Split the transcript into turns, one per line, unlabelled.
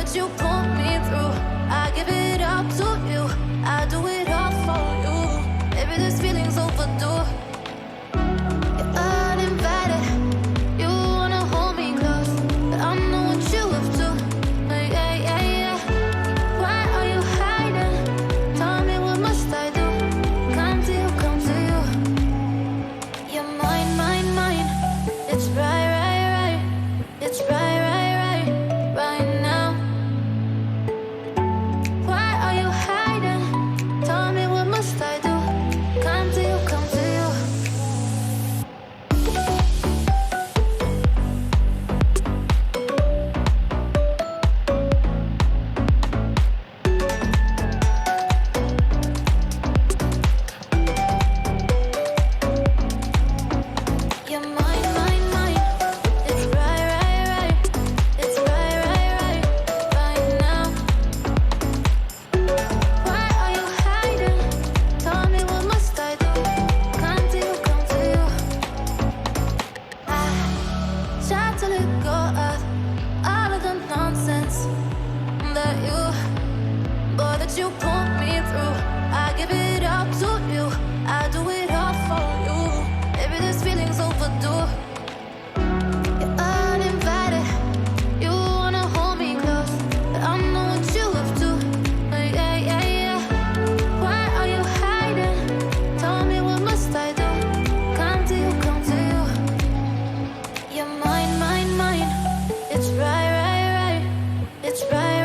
that you pull me through. I give it up to you, I do it all for you. Maybe this feeling's overdue. You're uninvited, you wanna hold me close, but I know what you have to. Yeah, yeah, yeah. Why are you hiding? Tell me, what must I do? Come to you, come to you. You're mine, mine, mine. It's right, right, right. It's right, right, right, right now. Why are you hiding? Tell me, what must I do? Come to you, come to you. You're mine, mine, mine. It's right, right, right. It's right, right, right, right now. Why are you hiding? Tell me, what must I do? Come to you, come to you. I try to let go of all of the nonsense that you pull me through. I give it up to you, I do it all for you. Maybe this feeling's overdue. You're uninvited, you wanna hold me close, but I know what you have to. Yeah, yeah, yeah. Why are you hiding? Tell me, what must I do? Come to you, come to you. You're mine, mine, mine. It's right, right, right. It's right.